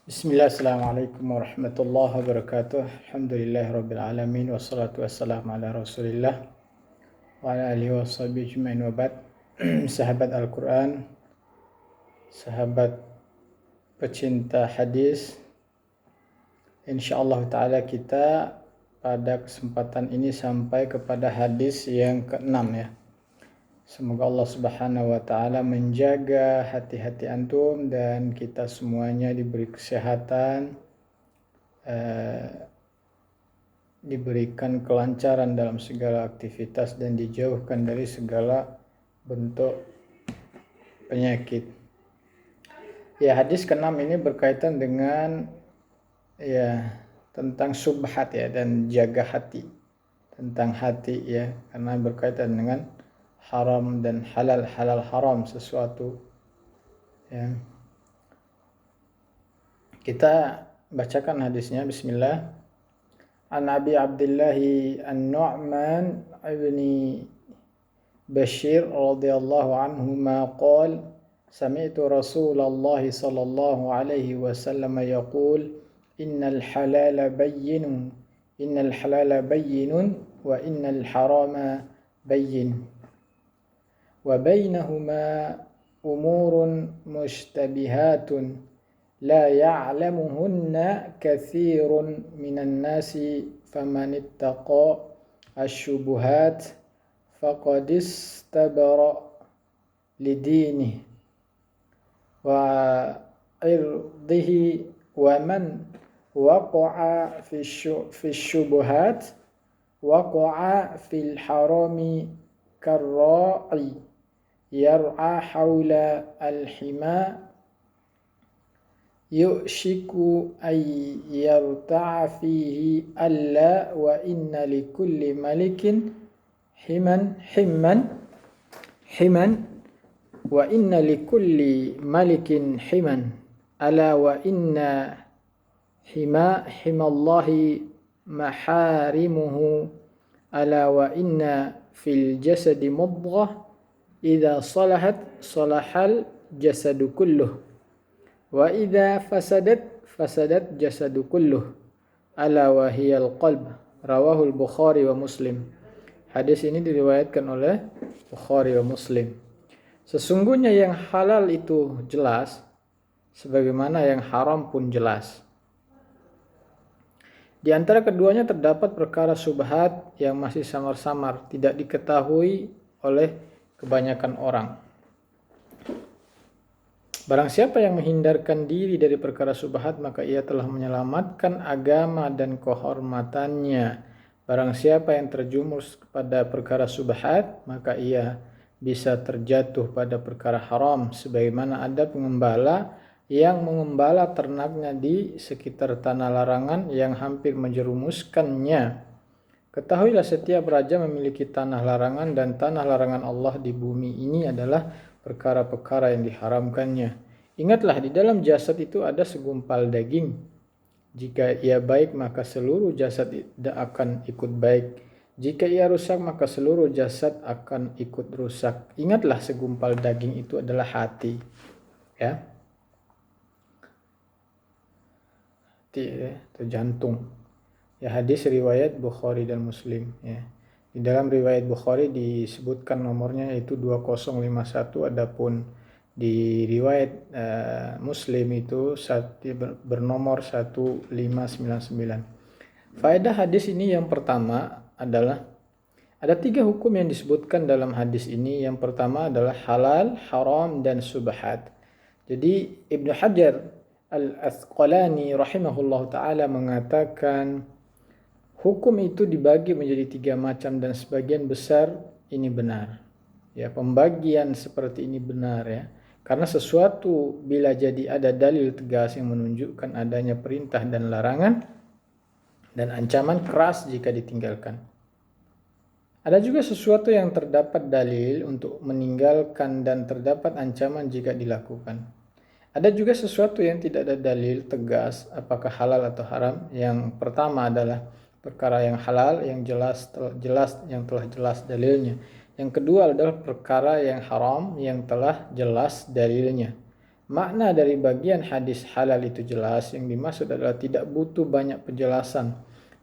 Bismillah, assalamualaikum warahmatullahi wabarakatuh. Alhamdulillahirrabbilalamin. Wassalatu wassalamu ala rasulillah wa ala alihi wa sahbihi ajma'in wa ba'd. Sahabat Al-Quran, sahabat pecinta hadis, insyaallah ta'ala kita pada kesempatan ini sampai kepada hadis yang ke-6 ya. Semoga Allah Subhanahu wa taala menjaga hati-hati antum dan kita semuanya diberi kesehatan, diberikan kelancaran dalam segala aktivitas dan dijauhkan dari segala bentuk penyakit. Ya, hadis ke-6 ini berkaitan dengan tentang subhat ya dan jaga hati. Tentang hati ya, karena berkaitan dengan haram dan halal, halal haram sesuatu ya. Kita bacakan hadisnya. Bismillah. An Abi Abdullah An-Nu'man ibni Bashir radhiyallahu anhuma qala sami'tu Rasulullah sallallahu alaihi wasallam yaqul innal halala bayyinun wa innal harama bayyin wa bainahuma umurun mushtabihatun la ya'lamuhunna katsirun minan nasi faman ittaqa asy-syubuhat faqad istabara lidinihi wa irdihi wa man waqa'a fi syubuhat waqa'a fil harami karra'i yar'a hawla al-hima yushiku ay yarta'a fihi alla wa inna likulli malikin himan wa inna likulli malikin himan ala wa inna himallahi maharimuhu ala wa inna fil jasadi mudghah idza salahat salahal jasadu kulluh wa idza fasadat jasadu kulluh ala wa hiyal qalb. Rawahul Bukhari wa Muslim. Hadis ini diriwayatkan oleh Bukhari wa Muslim. Sesungguhnya yang halal itu jelas sebagaimana yang haram pun jelas. Di antara keduanya terdapat perkara syubhat yang masih samar-samar, tidak diketahui oleh kebanyakan orang. Barang siapa yang menghindarkan diri dari perkara syubhat, maka ia telah menyelamatkan agama dan kehormatannya. Barang siapa yang terjumus kepada perkara syubhat, maka ia bisa terjatuh pada perkara haram, sebagaimana ada pengembala yang mengembala ternaknya di sekitar tanah larangan yang hampir menjerumuskannya. Ketahuilah setiap raja memiliki tanah larangan dan tanah larangan Allah di bumi ini adalah perkara-perkara yang diharamkannya. Ingatlah, di dalam jasad itu ada segumpal daging. Jika ia baik, maka seluruh jasad akan ikut baik. Jika ia rusak, maka seluruh jasad akan ikut rusak. Ingatlah, segumpal daging itu adalah hati. Ya. Hati atau jantung. Ya, hadis riwayat Bukhari dan Muslim ya. Di dalam riwayat Bukhari disebutkan nomornya yaitu 2051, adapun di riwayat Muslim itu bernomor 1599. Faedah hadis ini yang pertama adalah ada 3 hukum yang disebutkan dalam hadis ini. Yang pertama adalah halal, haram, dan subhat. Jadi Ibnu Hajar Al-Asqalani rahimahullah ta'ala mengatakan hukum itu dibagi menjadi 3 macam dan sebagian besar ini benar. Ya, pembagian seperti ini benar ya. Karena sesuatu bila jadi ada dalil tegas yang menunjukkan adanya perintah dan larangan dan ancaman keras jika ditinggalkan. Ada juga sesuatu yang terdapat dalil untuk meninggalkan dan terdapat ancaman jika dilakukan. Ada juga sesuatu yang tidak ada dalil tegas apakah halal atau haram. Yang pertama adalah perkara yang halal yang yang telah jelas dalilnya. Yang kedua adalah perkara yang haram yang telah jelas dalilnya. Makna dari bagian hadis halal itu jelas, yang dimaksud adalah tidak butuh banyak penjelasan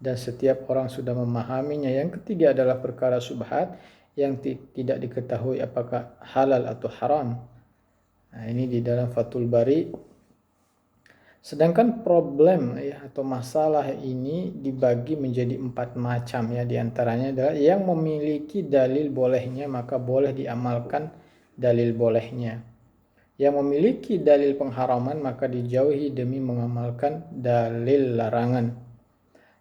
dan setiap orang sudah memahaminya. Yang ketiga adalah perkara syubhat yang tidak diketahui apakah halal atau haram. Nah, ini di dalam Fathul Bari. Sedangkan problem atau masalah ini dibagi menjadi 4 macam ya. Di antaranya adalah yang memiliki dalil bolehnya maka boleh diamalkan dalil bolehnya. Yang memiliki dalil pengharaman maka dijauhi demi mengamalkan dalil larangan.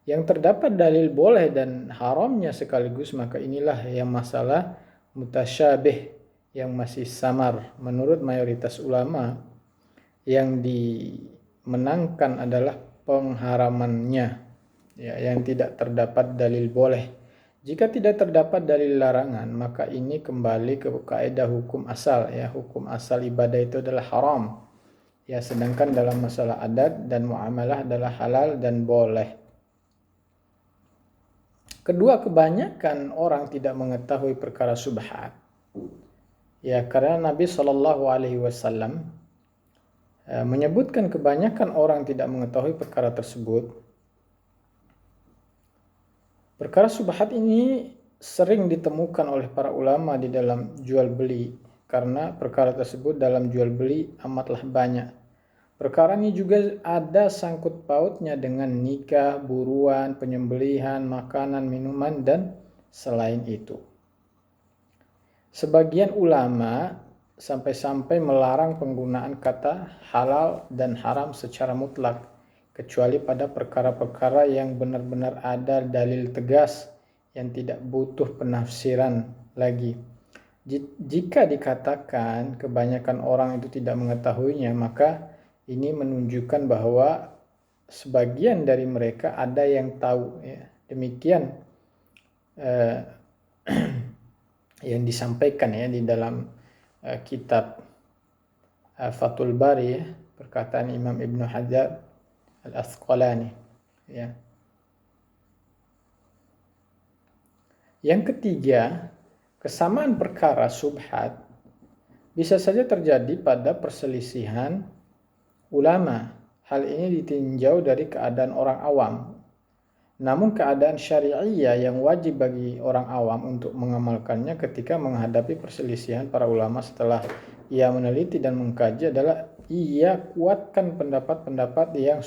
Yang terdapat dalil boleh dan haramnya sekaligus maka inilah yang masalah mutasyabih yang masih samar. Menurut mayoritas ulama yang dimenangkan adalah pengharamannya ya, yang tidak terdapat dalil boleh. Jika tidak terdapat dalil larangan, maka ini kembali ke kaidah hukum asal ya. Hukum asal ibadah itu adalah haram. Ya, sedangkan dalam masalah adat dan muamalah adalah halal dan boleh. Kedua, kebanyakan orang tidak mengetahui perkara syubhat. Ya, karena Nabi Shallallahu alaihi wasallam menyebutkan kebanyakan orang tidak mengetahui perkara tersebut. Perkara syubhat ini sering ditemukan oleh para ulama di dalam jual beli karena perkara tersebut dalam jual beli amatlah banyak. Perkara ini juga ada sangkut pautnya dengan nikah, buruan, penyembelihan, makanan, minuman, dan selain itu. Sebagian ulama sampai-sampai melarang penggunaan kata halal dan haram secara mutlak, kecuali pada perkara-perkara yang benar-benar ada dalil tegas yang tidak butuh penafsiran lagi. Jika dikatakan kebanyakan orang itu tidak mengetahuinya, maka ini menunjukkan bahwa sebagian dari mereka ada yang tahu ya. Demikian yang disampaikan ya di dalam kitab Fathul Bari ya, perkataan Imam Ibnu Hajar Al-Asqalani ya. Yang ketiga, kesamaan perkara syubhat bisa saja terjadi pada perselisihan ulama. Hal ini ditinjau dari keadaan orang awam. Namun keadaan syari'iyah yang wajib bagi orang awam untuk mengamalkannya ketika menghadapi perselisihan para ulama setelah ia meneliti dan mengkaji adalah ia kuatkan pendapat-pendapat yang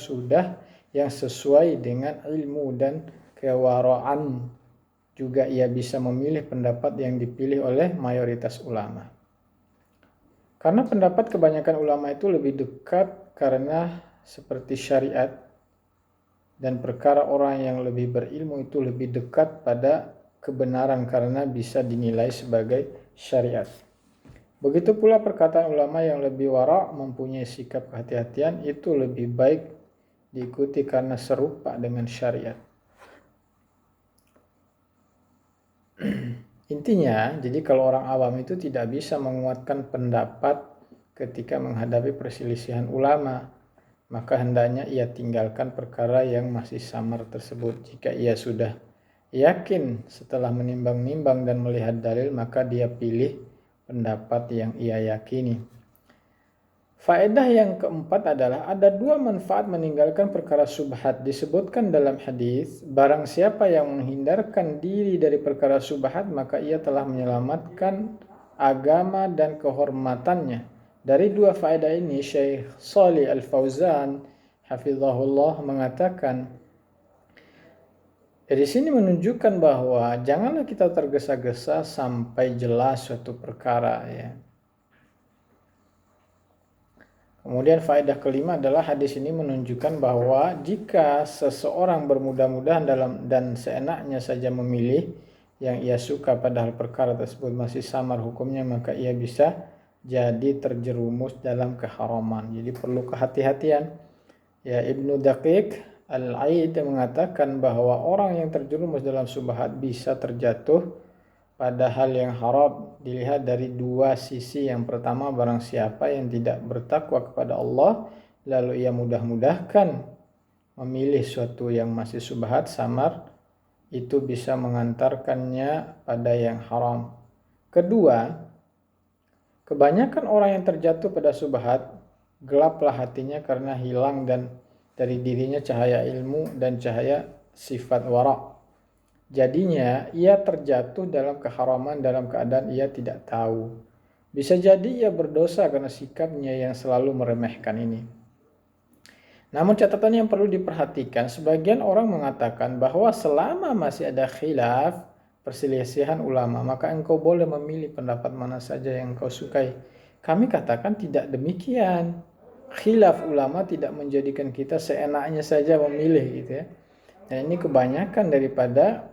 sesuai dengan ilmu dan kewara'an. Juga ia bisa memilih pendapat yang dipilih oleh mayoritas ulama. Karena pendapat kebanyakan ulama itu lebih dekat karena seperti syariat, dan perkara orang yang lebih berilmu itu lebih dekat pada kebenaran karena bisa dinilai sebagai syariat. Begitu pula perkataan ulama yang lebih wara' mempunyai sikap kehati-hatian itu lebih baik diikuti karena serupa dengan syariat. Intinya, jadi kalau orang awam itu tidak bisa menguatkan pendapat ketika menghadapi perselisihan ulama, maka hendaknya ia tinggalkan perkara yang masih samar tersebut. Jika ia sudah yakin setelah menimbang-nimbang dan melihat dalil, maka dia pilih pendapat yang ia yakini. Faedah yang keempat adalah ada 2 manfaat meninggalkan perkara syubhat. Disebutkan dalam hadis, barang siapa yang menghindarkan diri dari perkara syubhat, maka ia telah menyelamatkan agama dan kehormatannya. Dari 2 faedah ini, Syekh Shalih Al-Fauzan hafizahullah mengatakan, di sini menunjukkan bahwa janganlah kita tergesa-gesa sampai jelas suatu perkara ya. Kemudian faedah kelima adalah hadis ini menunjukkan bahwa jika seseorang bermudah-mudahan dan seenaknya saja memilih yang ia suka padahal perkara tersebut masih samar hukumnya, maka ia bisa jadi terjerumus dalam keharaman. Jadi perlu kehati-hatian. Ya, Ibnu Daqiq Al-Aid mengatakan bahwa orang yang terjerumus dalam syubhat bisa terjatuh pada hal yang haram dilihat dari 2 sisi. Yang pertama, barang siapa yang tidak bertakwa kepada Allah lalu ia mudah-mudahkan memilih suatu yang masih syubhat samar, itu bisa mengantarkannya pada yang haram. Kedua, kebanyakan orang yang terjatuh pada syubhat gelaplah hatinya karena hilang dan dari dirinya cahaya ilmu dan cahaya sifat wara. Jadinya ia terjatuh dalam keharaman dalam keadaan ia tidak tahu. Bisa jadi ia berdosa karena sikapnya yang selalu meremehkan ini. Namun catatan yang perlu diperhatikan, sebagian orang mengatakan bahwa selama masih ada khilaf, perselisihan ulama, maka engkau boleh memilih pendapat mana saja yang engkau sukai. Kami katakan tidak demikian. Khilaf ulama tidak menjadikan kita seenaknya saja memilih gitu ya. Dan ini kebanyakan daripada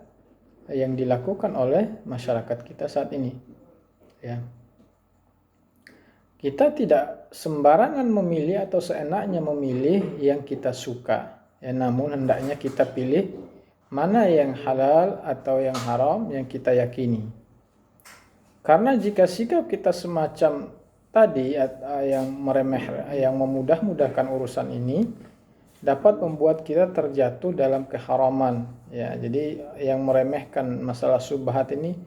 yang dilakukan oleh masyarakat kita saat ini. Ya. Kita tidak sembarangan memilih atau seenaknya memilih yang kita suka. Ya, namun hendaknya kita pilih mana yang halal atau yang haram yang kita yakini. Karena jika sikap kita semacam tadi yang memudah-mudahkan urusan ini dapat membuat kita terjatuh dalam keharaman. Ya, jadi yang meremehkan masalah syubhat ini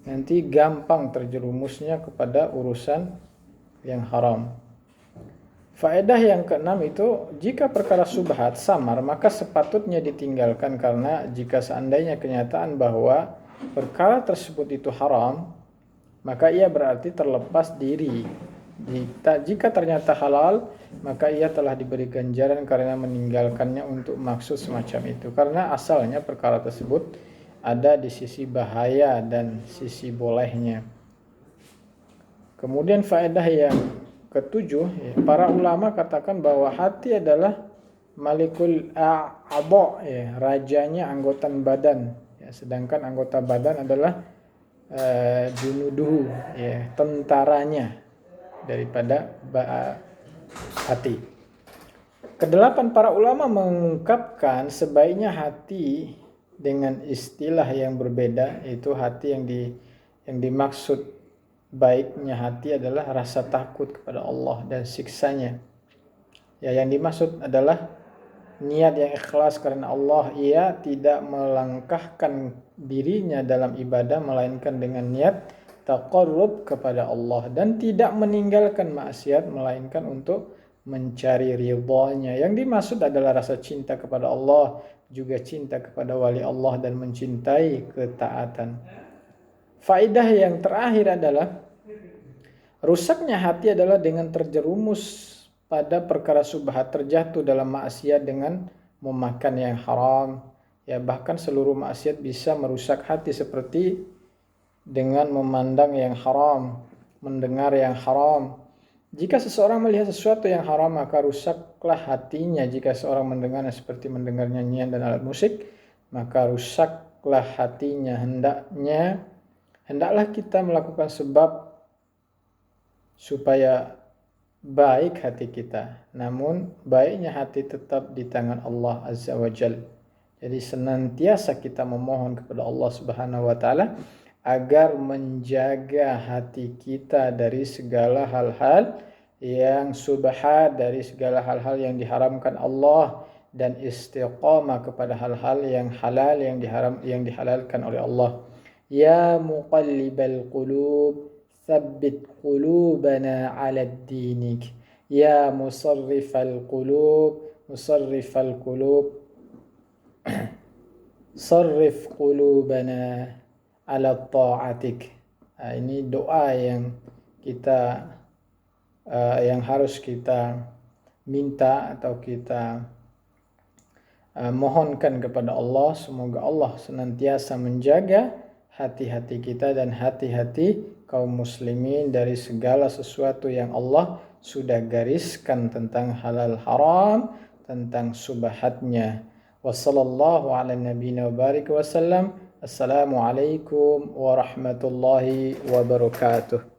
nanti gampang terjerumusnya kepada urusan yang haram. Faedah yang keenam itu, jika perkara syubhat samar maka sepatutnya ditinggalkan, karena jika seandainya kenyataan bahwa perkara tersebut itu haram, maka ia berarti terlepas diri. Jika ternyata halal, maka ia telah diberi ganjaran karena meninggalkannya untuk maksud semacam itu, karena asalnya perkara tersebut ada di sisi bahaya dan sisi bolehnya. Kemudian faedah yang ketujuh, para ulama katakan bahwa hati adalah malikul a'adha, rajanya anggota badan, sedangkan anggota badan adalah junuduhu, tentaranya daripada hati. Kedelapan, para ulama mengungkapkan sebaiknya hati dengan istilah yang berbeda, yaitu hati yang dimaksud baiknya hati adalah rasa takut kepada Allah dan siksanya. Ya, yang dimaksud adalah niat yang ikhlas karena Allah. Ia tidak melangkahkan dirinya dalam ibadah melainkan dengan niat taqarrub kepada Allah, dan tidak meninggalkan maksiat melainkan untuk mencari ridhanya. Yang dimaksud adalah rasa cinta kepada Allah, juga cinta kepada wali Allah dan mencintai ketaatan. Faedah yang terakhir adalah rusaknya hati adalah dengan terjerumus pada perkara syubhat, terjatuh dalam maksiat dengan memakan yang haram. Ya, bahkan seluruh maksiat bisa merusak hati, seperti dengan memandang yang haram, mendengar yang haram. Jika seseorang melihat sesuatu yang haram, maka rusaklah hatinya. Jika seorang mendengarnya seperti mendengar nyanyian dan alat musik, maka rusaklah hatinya. Hendaklah kita melakukan sebab supaya baik hati kita. Namun baiknya hati tetap di tangan Allah Azza wa Jalla. Jadi senantiasa kita memohon kepada Allah Subhanahu wa taala agar menjaga hati kita dari segala hal-hal yang subhat, dari segala hal-hal yang diharamkan Allah, dan istiqamah kepada hal-hal yang halal yang dihalalkan oleh Allah. Ya muqallibal qulub, tsabbit qulubana 'ala dinik. Ya musarrifal qulub, sarrif qulubana 'ala ta'atik. Ini doa yang harus kita minta atau kita mohonkan kepada Allah. Semoga Allah senantiasa menjaga hati-hati kita dan hati-hati kaum muslimin dari segala sesuatu yang Allah sudah gariskan tentang halal haram, tentang subhatnya. Wassallallahu ala nabiyina wa barik wasallam. Assalamualaikum warahmatullahi wabarakatuh.